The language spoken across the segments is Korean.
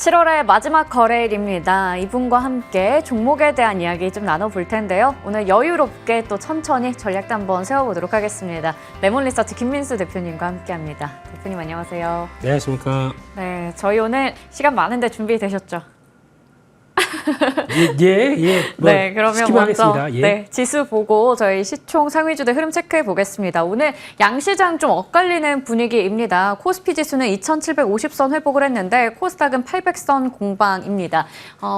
7월의 마지막 거래일입니다. 이분과 함께 종목에 대한 이야기 좀 나눠볼 텐데요. 오늘 여유롭게 또 천천히 전략도 한번 세워보도록 하겠습니다. 레몬리서치 김민수 대표님과 함께합니다. 대표님 안녕하세요. 네, 안녕하십니까. 네, 저희 오늘 시간 많은데 준비되셨죠? 예. 네, 그러면 먼저 하겠습니다. 예. 네, 지수 보고 저희 시총 상위주들 흐름 체크해 보겠습니다. 오늘 양시장 좀 엇갈리는 분위기입니다. 코스피 지수는 2,750선 회복을 했는데 코스닥은 800선 공방입니다.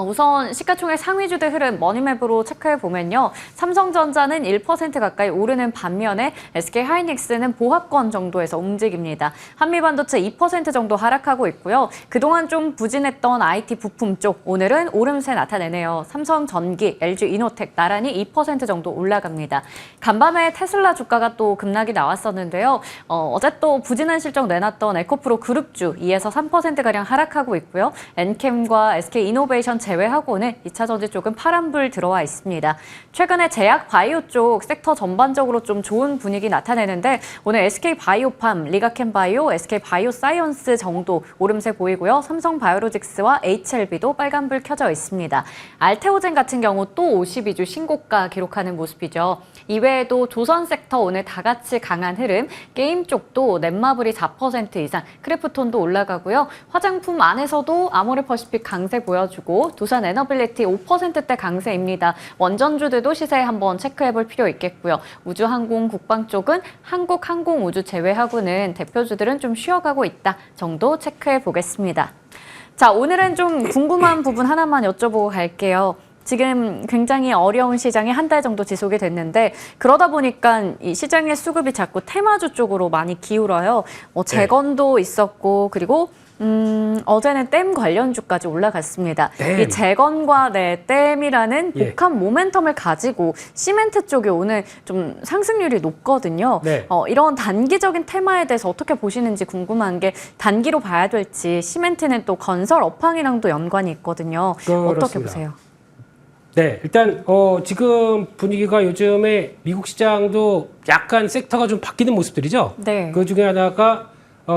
우선 시가총액 상위주들 흐름 머니맵으로 체크해 보면요. 삼성전자는 1% 가까이 오르는 반면에 SK하이닉스는 보합권 정도에서 움직입니다. 한미반도체 2% 정도 하락하고 있고요. 그동안 좀 부진했던 IT 부품 쪽 오늘은 오름세 나타내네요. 삼성전기, LG이노텍 나란히 2% 정도 올라갑니다. 간밤에 테슬라 주가가 또 급락이 나왔었는데요. 어제 또 부진한 실적 내놨던 에코프로 그룹주 2에서 3%가량 하락하고 있고요. 엔캠과 SK이노베이션 제외하고는 2차 전지 쪽은 파란불 들어와 있습니다. 최근에 제약 바이오 쪽 섹터 전반적으로 좀 좋은 분위기 나타내는데 오늘 SK바이오팜, 리가캠바이오, SK바이오사이언스 정도 오름세 보이고요. 삼성바이오로직스와 HLB도 빨간불 켜져 있습니다. 알테오젠 같은 경우 또 52주 신고가 기록하는 모습이죠. 이외에도 조선 섹터 오늘 다 같이 강한 흐름, 게임 쪽도 넷마블이 4% 이상, 크래프톤도 올라가고요. 화장품 안에서도 아모레퍼시픽 강세 보여주고 두산 에너빌리티 5%대 강세입니다. 원전주들도 시세 한번 체크해볼 필요 있겠고요. 우주항공, 국방 쪽은 한국항공우주 제외하고는 대표주들은 좀 쉬어가고 있다 정도 체크해 보겠습니다. 자, 오늘은 좀 궁금한 부분 하나만 여쭤보고 갈게요. 지금 굉장히 어려운 시장이 한 달 정도 지속이 됐는데 그러다 보니까 이 시장의 수급이 자꾸 테마주 쪽으로 많이 기울어요. 재건도 있었고 그리고 어제는 댐 관련주까지 올라갔습니다. 이 재건과 댐이라는 복합 모멘텀을 가지고 시멘트 쪽이 오늘 좀 상승률이 높거든요. 이런 단기적인 테마에 대해서 어떻게 보시는지 궁금한 게 단기로 봐야 될지 시멘트는 또 건설 업황이랑도 연관이 있거든요. 그렇습니다. 어떻게 보세요? 네, 일단 지금 분위기가 요즘에 미국 시장도 약간 섹터가 좀 바뀌는 모습들이죠. 네. 그 중에 하나가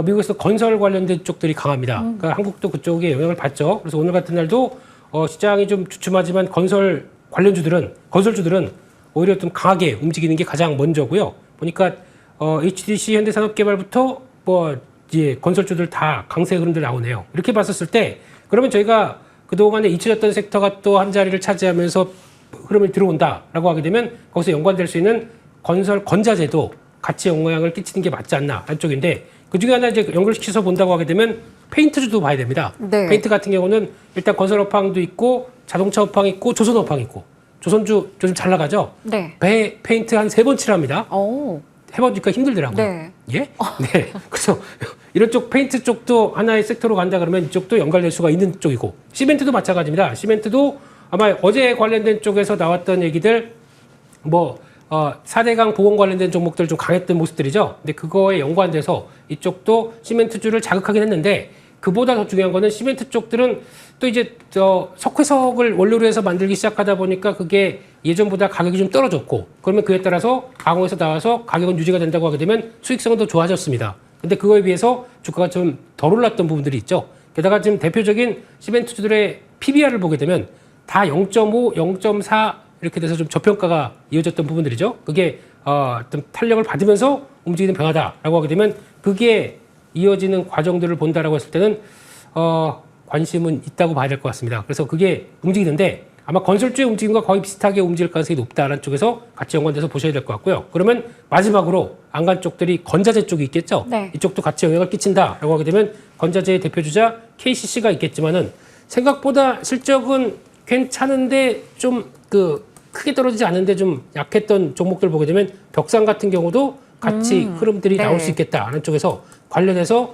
미국에서 건설 관련된 쪽들이 강합니다. 그러니까 한국도 그쪽에 영향을 받죠. 그래서 오늘 같은 날도 시장이 좀 주춤하지만 건설주들은 오히려 좀 강하게 움직이는 게 가장 먼저고요. 보니까 HDC 현대산업개발부터 이제 건설주들 다 강세 흐름들 나오네요. 이렇게 봤었을 때 그러면 저희가 그동안에 잊혀졌던 섹터가 또 한 자리를 차지하면서 흐름이 들어온다라고 하게 되면 거기서 연관될 수 있는 건설 건자재도 같이 영향을 끼치는 게 맞지 않나 한쪽인데 그중에 하나 이제 연결시켜서 본다고 하게 되면 페인트주도 봐야 됩니다. 네. 페인트 같은 경우는 일단 건설 업황도 있고 자동차 업황이 있고 조선 업황이 있고 조선주 요즘 잘 나가죠. 네. 페인트 한 3번 칠합니다. 오. 해보니까 힘들더라고요. 네. 예? 네. 그래서 이런 쪽 페인트 쪽도 하나의 섹터로 간다 그러면 이쪽도 연관될 수가 있는 쪽이고 시멘트도 마찬가지입니다. 시멘트도 아마 어제 관련된 쪽에서 나왔던 얘기들 4대강 보건 관련된 종목들 좀 강했던 모습들이죠. 근데 그거에 연관돼서 이쪽도 시멘트주를 자극하긴 했는데 그보다 더 중요한 거는 시멘트 쪽들은 또 이제 석회석을 원료로 해서 만들기 시작하다 보니까 그게 예전보다 가격이 좀 떨어졌고 그러면 그에 따라서 가공에서 나와서 가격은 유지가 된다고 하게 되면 수익성은 더 좋아졌습니다. 근데 그거에 비해서 주가가 좀 덜 올랐던 부분들이 있죠. 게다가 지금 대표적인 시멘트주들의 PBR을 보게 되면 다 0.5, 0.4 이렇게 돼서 좀 저평가가 이어졌던 부분들이죠. 그게 어떤 탄력을 받으면서 움직이는 변화다라고 하게 되면 그게 이어지는 과정들을 본다라고 했을 때는 관심은 있다고 봐야 될 것 같습니다. 그래서 그게 움직이는데 아마 건설주의 움직임과 거의 비슷하게 움직일 가능성이 높다는 쪽에서 같이 연관돼서 보셔야 될 것 같고요. 그러면 마지막으로 안간 쪽들이 건자재 쪽이 있겠죠. 네. 이쪽도 같이 영향을 끼친다라고 하게 되면 건자재의 대표주자 KCC가 있겠지만은 생각보다 실적은 괜찮은데 좀 크게 떨어지지 않는데 좀 약했던 종목들 보게 되면 벽상 같은 경우도 같이 흐름들이 나올 수 있겠다라는 쪽에서 관련해서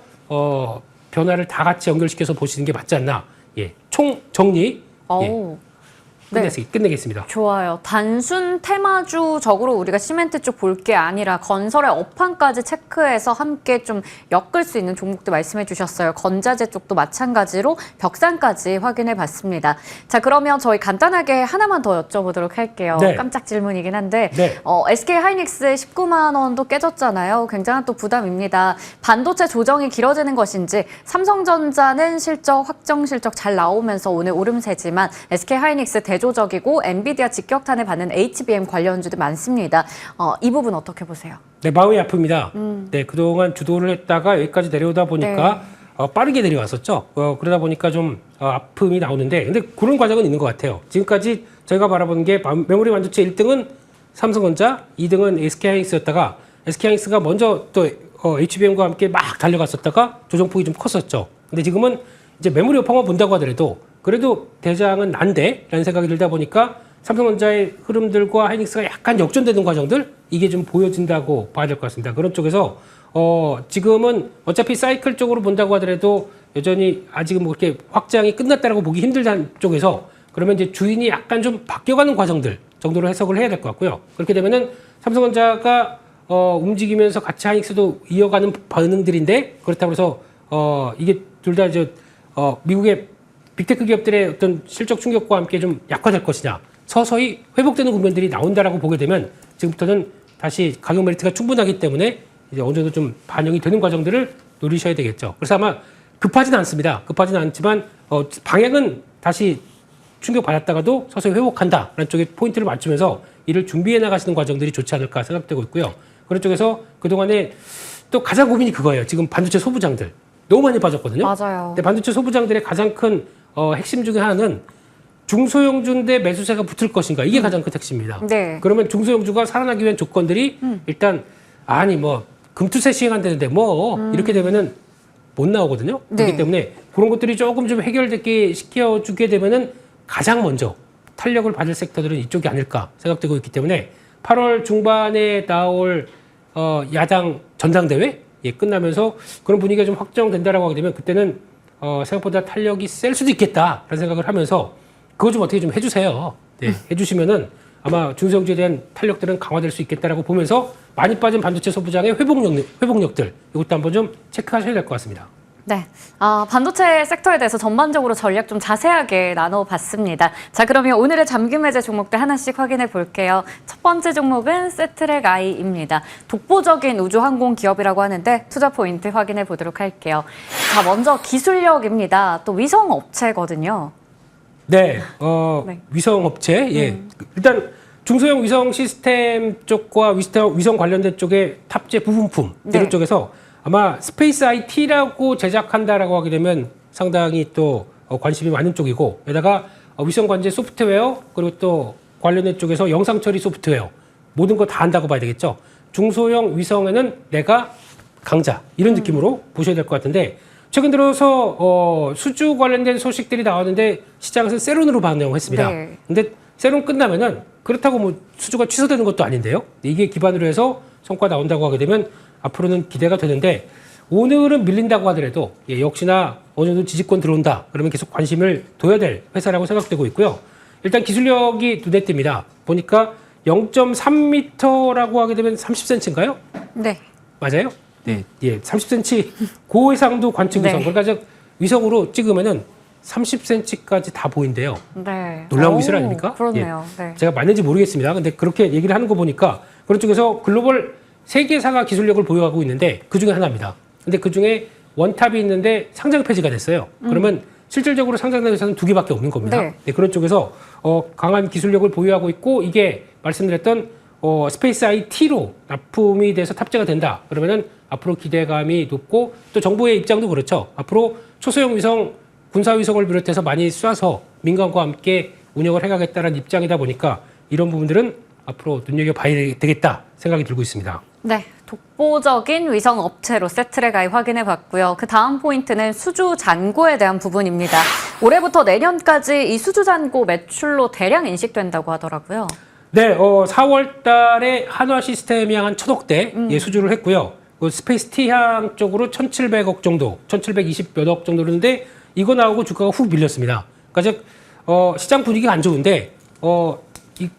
변화를 다 같이 연결시켜서 보시는 게 맞지 않나. 예. 총 정리. 예. 끝내겠습니다. 좋아요. 단순 테마주적으로 우리가 시멘트 쪽 볼 게 아니라 건설의 업황까지 체크해서 함께 좀 엮을 수 있는 종목도 말씀해 주셨어요. 건자재 쪽도 마찬가지로 벽산까지 확인해 봤습니다. 자, 그러면 저희 간단하게 하나만 더 여쭤보도록 할게요. 네. 깜짝 질문이긴 한데 네. SK 하이닉스 19만 원도 깨졌잖아요. 굉장한 또 부담입니다. 반도체 조정이 길어지는 것인지 삼성전자는 실적, 확정 실적 잘 나오면서 오늘 오름세지만 SK 하이닉스 대조적이고 엔비디아 직격탄을 받는 HBM 관련주도 많습니다. 이 부분 어떻게 보세요? 네, 마음이 아픕니다. 네, 그동안 주도를 했다가 여기까지 내려오다 보니까 빠르게 내려왔었죠. 그러다 보니까 좀 아픔이 나오는데, 근데 그런 과정은 있는 것 같아요. 지금까지 저희가 바라보는 게 메모리 반도체 1등은 삼성전자, 2등은 SK하이닉스였다가 SK하이닉스가 먼저 또 HBM과 함께 막 달려갔었다가 조정폭이 좀 컸었죠. 근데 지금은 이제 메모리 업황만 본다고 하더라도 그래도 대장은 난데 라는 생각이 들다 보니까 삼성전자의 흐름들과 하이닉스가 약간 역전되는 과정들 이게 좀 보여진다고 봐야 될 것 같습니다. 그런 쪽에서 지금은 어차피 사이클 쪽으로 본다고 하더라도 여전히 아직은 뭐 그렇게 확장이 끝났다라고 보기 힘들다는 쪽에서 그러면 이제 주인이 약간 좀 바뀌어가는 과정들 정도로 해석을 해야 될 것 같고요. 그렇게 되면은 삼성전자가 움직이면서 같이 하이닉스도 이어가는 반응들인데 그렇다고 해서 이게 둘 다 이제 미국의 빅테크 기업들의 어떤 실적 충격과 함께 좀 약화될 것이냐 서서히 회복되는 국면들이 나온다라고 보게 되면 지금부터는 다시 가격 메리트가 충분하기 때문에 이제 어느 정도 좀 반영이 되는 과정들을 노리셔야 되겠죠. 그래서 아마 급하지는 않습니다. 급하지는 않지만 방향은 다시 충격받았다가도 서서히 회복한다라는 쪽에 포인트를 맞추면서 이를 준비해 나가시는 과정들이 좋지 않을까 생각되고 있고요. 그런 쪽에서 그동안에 또 가장 고민이 그거예요. 지금 반도체 소부장들 너무 많이 빠졌거든요. 맞아요. 근데 반도체 소부장들의 가장 큰 핵심 중에 하나는 중소형주인데 매수세가 붙을 것인가 이게 가장 큰 핵심입니다. 네. 그러면 중소형주가 살아나기 위한 조건들이 일단 아니 뭐 금투세 시행한다는데 뭐 이렇게 되면은 못 나오거든요. 그렇기 네. 때문에 그런 것들이 조금 좀 해결되게 시켜주게 되면은 가장 먼저 탄력을 받을 섹터들은 이쪽이 아닐까 생각되고 있기 때문에 8월 중반에 나올 야당 전당대회 끝나면서 그런 분위기가 좀 확정된다라고 하게 되면 그때는 생각보다 탄력이 셀 수도 있겠다라는 생각을 하면서 그거 좀 어떻게 좀 해주세요. 네, 해주시면은 아마 중소형주에 대한 탄력들은 강화될 수 있겠다라고 보면서 많이 빠진 반도체 소부장의 회복력들 이것도 한번 좀 체크하셔야 될 것 같습니다. 네, 반도체 섹터에 대해서 전반적으로 전략 좀 자세하게 나눠봤습니다. 자, 그러면 오늘의 잠금 해제 종목들 하나씩 확인해 볼게요. 첫 번째 종목은 세트랙 I입니다. 독보적인 우주항공 기업이라고 하는데 투자 포인트 확인해 보도록 할게요. 자, 먼저 기술력입니다. 또 위성 업체거든요. 네, 네. 위성 업체, 일단 중소형 위성 시스템 쪽과 위성 관련된 쪽의 탑재 부분품 이런 네. 쪽에서 아마 스페이스 IT라고 제작한다라고 하게 되면 상당히 또 관심이 많은 쪽이고 게다가 위성 관제 소프트웨어 그리고 또 관련된 쪽에서 영상 처리 소프트웨어 모든 거 다 한다고 봐야 되겠죠. 중소형 위성에는 내가 강자 이런 느낌으로 보셔야 될 것 같은데 최근 들어서 수주 관련된 소식들이 나왔는데 시장에서 세론으로 반영했습니다. 네. 근데 세론 끝나면은 그렇다고 뭐 수주가 취소되는 것도 아닌데요. 이게 기반으로 해서 성과 나온다고 하게 되면 앞으로는 기대가 되는데 오늘은 밀린다고 하더라도 역시나 어느 정도 지지권 들어온다. 그러면 계속 관심을 둬야 될 회사라고 생각되고 있고요. 일단 기술력이 눈에 띕니다. 보니까 0.3m라고 하게 되면 30cm인가요? 네. 맞아요? 네, 30cm 고해상도 관측 위성. 네. 그러니까 위성으로 찍으면은 30cm까지 다 보인대요. 네. 놀라운 기술 아닙니까? 그렇네요. 네. 제가 맞는지 모르겠습니다. 근데 그렇게 얘기를 하는 거 보니까 그런 쪽에서 글로벌 세 개사가 기술력을 보유하고 있는데 그 중에 하나입니다. 근데 그 중에 원탑이 있는데 상장 폐지가 됐어요. 그러면 실질적으로 상장된 회사는 두 개밖에 없는 겁니다. 네. 네, 그런 쪽에서 강한 기술력을 보유하고 있고 이게 말씀드렸던 스페이스 IT로 납품이 돼서 탑재가 된다. 그러면은 앞으로 기대감이 높고 또 정부의 입장도 그렇죠. 앞으로 초소형 위성, 군사 위성을 비롯해서 많이 쏴서 민간과 함께 운영을 해가겠다는 입장이다 보니까 이런 부분들은 앞으로 눈여겨봐야 되겠다 생각이 들고 있습니다. 네, 독보적인 위성 업체로 세트랙 I 확인해 봤고요. 그 다음 포인트는 수주 잔고에 대한 부분입니다. 올해부터 내년까지 이 수주 잔고 매출로 대량 인식된다고 하더라고요. 네, 4월 달에 한화 시스템이 한 1,000억대 수주를 했고요. 스페이스 T향 쪽으로 1,700억 정도, 1,720 몇억 정도였는데 이거 나오고 주가가 훅 밀렸습니다. 그러니까 즉 시장 분위기가 안 좋은데 이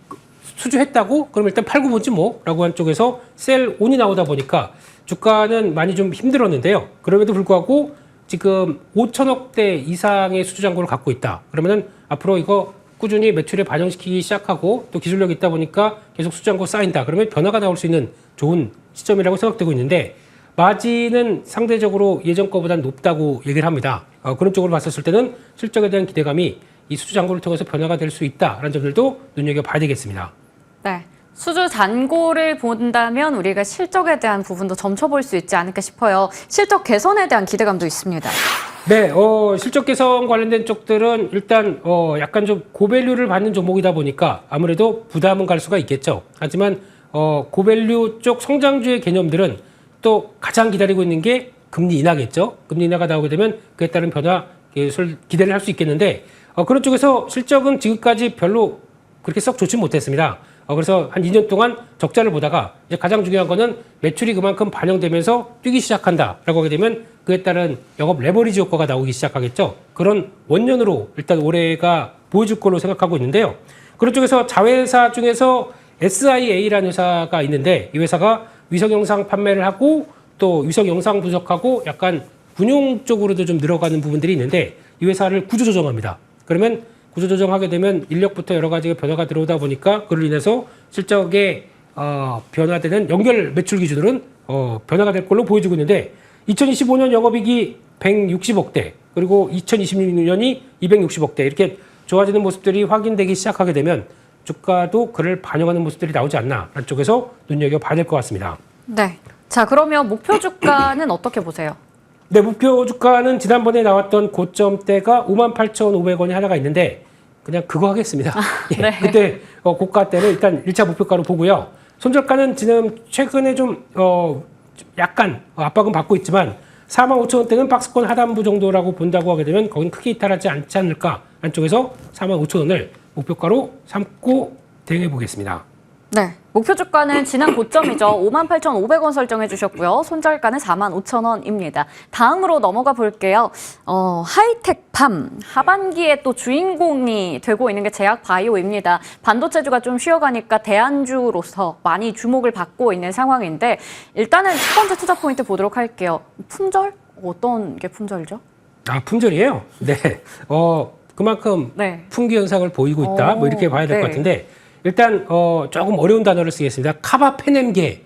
수주했다고? 그럼 일단 팔고 보지 뭐라고 한 쪽에서 셀 온이 나오다 보니까 주가는 많이 좀 힘들었는데요. 그럼에도 불구하고 지금 5천억대 이상의 수주 잔고를 갖고 있다. 그러면은 앞으로 이거 꾸준히 매출에 반영시키기 시작하고 또 기술력이 있다 보니까 계속 수주 잔고 쌓인다. 그러면 변화가 나올 수 있는 좋은 시점이라고 생각되고 있는데 마진은 상대적으로 예전 거보다 높다고 얘기를 합니다. 그런 쪽으로 봤었을 때는 실적에 대한 기대감이 이 수주 잔고를 통해서 변화가 될 수 있다라는 점들도 눈여겨봐야 되겠습니다. 네. 수주 잔고를 본다면 우리가 실적에 대한 부분도 점쳐볼 수 있지 않을까 싶어요. 실적 개선에 대한 기대감도 있습니다. 네, 실적 개선 관련된 쪽들은 일단 약간 좀 고밸류를 받는 종목이다 보니까 아무래도 부담은 갈 수가 있겠죠. 하지만 고밸류 쪽 성장주의 개념들은 또 가장 기다리고 있는 게 금리 인하겠죠. 금리 인하가 나오게 되면 그에 따른 변화 기대를 할 수 있겠는데 그런 쪽에서 실적은 지금까지 별로 그렇게 썩 좋지 못했습니다. 그래서 한 2년 동안 적자를 보다가 이제 가장 중요한 거는 매출이 그만큼 반영되면서 뛰기 시작한다라고 하게 되면 그에 따른 영업 레버리지 효과가 나오기 시작하겠죠. 그런 원년으로 일단 올해가 보여줄 걸로 생각하고 있는데요. 그런 쪽에서 자회사 중에서 SIA라는 회사가 있는데 이 회사가 위성 영상 판매를 하고 또 위성 영상 분석하고 약간 군용 쪽으로도 좀 늘어가는 부분들이 있는데 이 회사를 구조 조정합니다. 그러면 구조 조정하게 되면 인력부터 여러 가지 변화가 들어오다 보니까 그로 인해서 실적에 변화되는 연결 매출 기준으로는 변화가 될 걸로 보여지고 있는데 2025년 영업이익이 160억대 그리고 2026년이 260억대 이렇게 좋아지는 모습들이 확인되기 시작하게 되면 주가도 그를 반영하는 모습들이 나오지 않나 라는 쪽에서 눈여겨봐야 될 것 같습니다. 네. 자, 그러면 목표 주가는 어떻게 보세요? 네, 목표 주가는 지난번에 나왔던 고점대가 58,500원이 하나가 있는데 그냥 그거 하겠습니다. 네. 그때 고가 때는 일단 1차 목표가로 보고요. 손절가는 지금 최근에 좀 약간 압박은 받고 있지만 45,000원대는 박스권 하단부 정도라고 본다고 하게 되면 거긴 크게 이탈하지 않지 않을까 안쪽에서 45,000원을 목표가로 삼고 대응해 보겠습니다. 네. 목표 주가는 지난 고점이죠. 58,500원 설정해 주셨고요. 손절가는 45,000원입니다. 다음으로 넘어가 볼게요. 하이텍팜. 하반기에 또 주인공이 되고 있는 게 제약바이오입니다. 반도체주가 좀 쉬어가니까 대안주로서 많이 주목을 받고 있는 상황인데 일단은 첫 번째 투자 포인트 보도록 할게요. 품절? 어떤 게 품절이죠? 품절이에요. 네. 그만큼 네. 풍기 현상을 보이고 있다. 뭐 이렇게 봐야 될 것 네. 같은데 일단 조금 어려운 단어를 쓰겠습니다. 카바페넴계.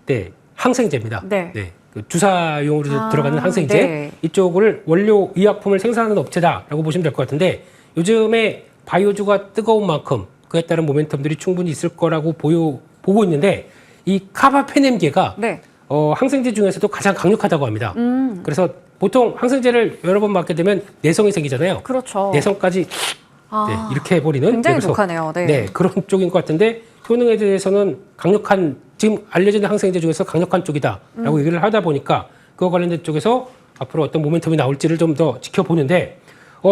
네, 항생제입니다. 네. 그 주사용으로 들어가는 항생제. 네. 이쪽을 원료 의약품을 생산하는 업체다라고 보시면 될 것 같은데 요즘에 바이오주가 뜨거운 만큼 그에 따른 모멘텀들이 충분히 있을 거라고 보고 있는데 이 카바페넴계가 네. 항생제 중에서도 가장 강력하다고 합니다. 그래서 보통 항생제를 여러 번 맞게 되면 내성이 생기잖아요. 그렇죠. 내성까지 네, 이렇게 해버리는 굉장히 그래서, 독하네요. 네. 네, 그런 쪽인 것 같은데 효능에 대해서는 강력한 지금 알려지는 항생제 중에서 강력한 쪽이다라고 얘기를 하다 보니까 그와 관련된 쪽에서 앞으로 어떤 모멘텀이 나올지를 좀 더 지켜보는데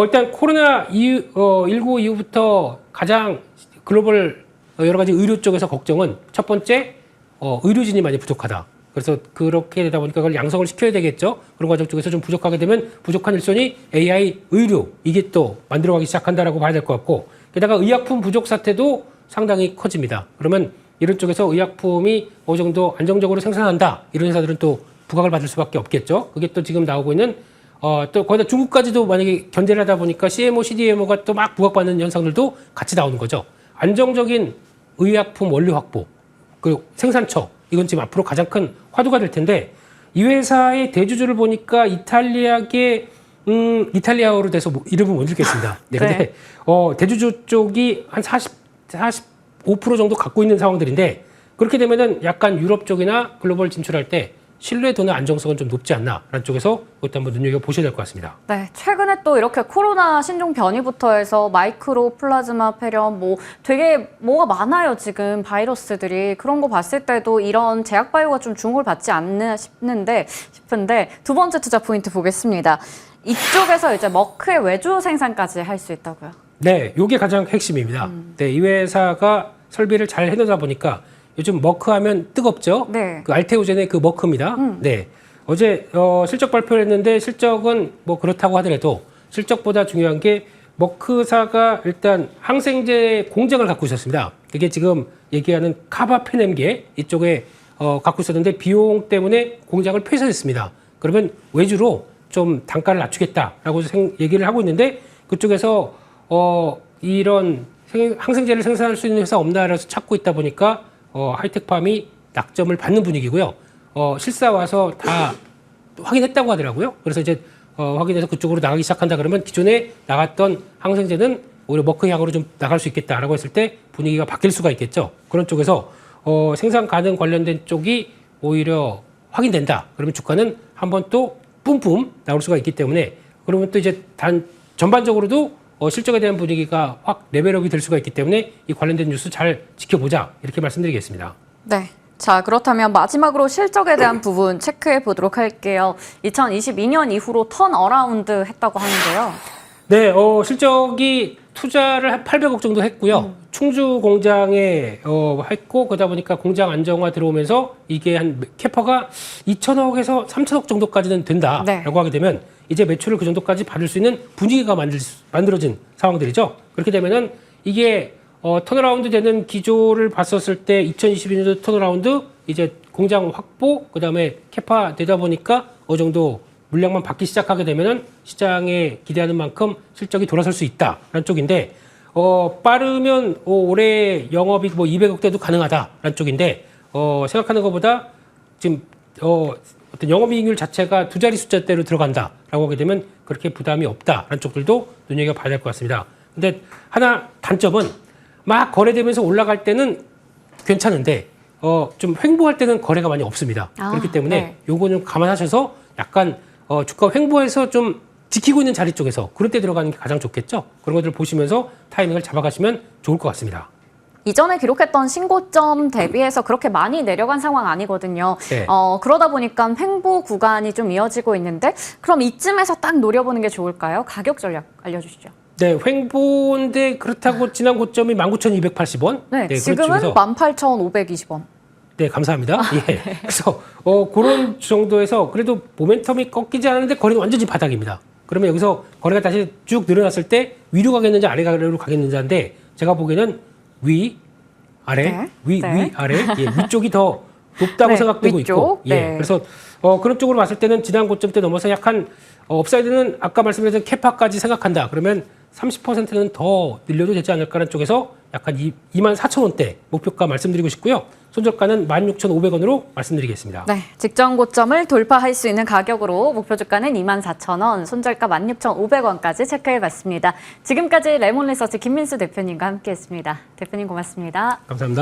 일단 코로나19 이후부터 가장 글로벌 여러 가지 의료 쪽에서 걱정은 첫 번째 의료진이 많이 부족하다. 그래서 그렇게 되다 보니까 그걸 양성을 시켜야 되겠죠. 그런 과정 쪽에서 좀 부족하게 되면 부족한 일손이 AI 의료 이게 또 만들어가기 시작한다라고 봐야 될 것 같고 게다가 의약품 부족 사태도 상당히 커집니다. 그러면 이런 쪽에서 의약품이 어느 정도 안정적으로 생산한다 이런 회사들은 또 부각을 받을 수밖에 없겠죠. 그게 또 지금 나오고 있는 또 거기다 중국까지도 만약에 견제를 하다 보니까 CMO, CDMO가 또 막 부각받는 현상들도 같이 나오는 거죠. 안정적인 의약품 원료 확보 그리고 생산처 이건 지금 앞으로 가장 큰 화두가 될 텐데 이 회사의 대주주를 보니까 이탈리아계 이탈리아어로 돼서 이름은 못 읽겠습니다. 네, 근데 네. 대주주 쪽이 한 45% 정도 갖고 있는 상황들인데 그렇게 되면은 약간 유럽 쪽이나 글로벌 진출할 때 신뢰도나 안정성은 좀 높지 않나라는 쪽에서 그것도 한번 눈여겨보셔야 될 것 같습니다. 네, 최근에 또 이렇게 코로나 신종 변이부터 해서 마이크로 플라즈마 폐렴 뭐 되게 뭐가 많아요 지금 바이러스들이 그런 거 봤을 때도 이런 제약바이오가 좀 주목을 받지 않나 싶은데 두 번째 투자 포인트 보겠습니다. 이쪽에서 이제 머크의 외주 생산까지 할 수 있다고요? 네, 이게 가장 핵심입니다. 네, 이 회사가 설비를 잘 해놓다 보니까 요즘 머크 하면 뜨겁죠? 네. 그 알테오젠의 그 머크입니다. 네. 어제 실적 발표를 했는데 실적은 뭐 그렇다고 하더라도 실적보다 중요한 게 머크사가 일단 항생제 공장을 갖고 있었습니다. 이게 지금 얘기하는 카바페넴계 이쪽에 갖고 있었는데 비용 때문에 공장을 폐쇄했습니다. 그러면 외주로 좀 단가를 낮추겠다라고 얘기를 하고 있는데 그쪽에서 이런 항생제를 생산할 수 있는 회사 없나라고 찾고 있다 보니까 하이텍팜이 낙점을 받는 분위기고요. 실사 와서 다 확인했다고 하더라고요. 그래서 이제 확인해서 그쪽으로 나가기 시작한다 그러면 기존에 나갔던 항생제는 오히려 머크 향으로 좀 나갈 수 있겠다라고 했을 때 분위기가 바뀔 수가 있겠죠. 그런 쪽에서 생산 가능 관련된 쪽이 오히려 확인된다. 그러면 주가는 한번 또 뿜뿜 나올 수가 있기 때문에 그러면 또 이제 전반적으로도 실적에 대한 분위기가 확 레벨업이 될 수가 있기 때문에 이 관련된 뉴스 잘 지켜보자 이렇게 말씀드리겠습니다. 네. 자, 그렇다면 마지막으로 실적에 대한 부분 체크해 보도록 할게요. 2022년 이후로 턴어라운드 했다고 하는데요. 네, 실적이 투자를 한 800억 정도 했고요. 충주 공장에 했고 그러다 보니까 공장 안정화 들어오면서 이게 한 캐파가 2천억에서 3천억 정도까지는 된다라고 네. 하게 되면 이제 매출을 그 정도까지 받을 수 있는 분위기가 만들어진 상황들이죠. 그렇게 되면은 이게 턴어라운드 되는 기조를 봤었을 때 2022년도 턴어라운드 이제 공장 확보 그다음에 캐파 되다 보니까 어느 정도 물량만 받기 시작하게 되면은 시장에 기대하는 만큼 실적이 돌아설 수 있다라는 쪽인데 빠르면 올해 영업이익 뭐 200억대도 가능하다라는 쪽인데 생각하는 것보다 지금 어떤 영업이익률 자체가 두 자리 숫자대로 들어간다라고 하게 되면 그렇게 부담이 없다라는 쪽들도 눈여겨봐야 될 것 같습니다. 근데 하나 단점은 막 거래되면서 올라갈 때는 괜찮은데 좀 횡보할 때는 거래가 많이 없습니다. 그렇기 때문에 네. 요거는 좀 감안하셔서 약간 주가 횡보해서 좀 지키고 있는 자리 쪽에서 그럴 때 들어가는 게 가장 좋겠죠. 그런 것들을 보시면서 타이밍을 잡아가시면 좋을 것 같습니다. 이전에 기록했던 신고점 대비해서 그렇게 많이 내려간 상황 아니거든요. 네. 그러다 보니까 횡보 구간이 좀 이어지고 있는데 그럼 이쯤에서 딱 노려보는 게 좋을까요? 가격 전략 알려주시죠. 네, 횡보인데 그렇다고 지난 고점이 19,280원. 네, 그런 지금은 쪽에서 18,520원. 네, 감사합니다. 예. 그래서 그런 정도에서 그래도 모멘텀이 꺾이지 않았는데 거래는 완전히 바닥입니다. 그러면 여기서 거래가 다시 쭉 늘어났을 때 위로 가겠는지 아래로 가겠는지인데 제가 보기에는 위, 아래, 네. 위, 네. 위, 아래, 예, 위쪽이 더 높다고 네, 생각되고 위쪽. 있고, 예, 네. 그래서 그런 쪽으로 봤을 때는 지난 고점 때 넘어서 약간 업사이드는 아까 말씀드린 캐파까지 생각한다. 그러면 30%는 더 늘려도 되지 않을까라는 쪽에서 약간 24,000원대 목표가 말씀드리고 싶고요. 손절가는 16,500원으로 말씀드리겠습니다. 네, 직전 고점을 돌파할 수 있는 가격으로 목표 주가는 24,000원, 손절가 16,500원까지 체크해봤습니다. 지금까지 레몬리서치 김민수 대표님과 함께했습니다. 대표님 고맙습니다. 감사합니다.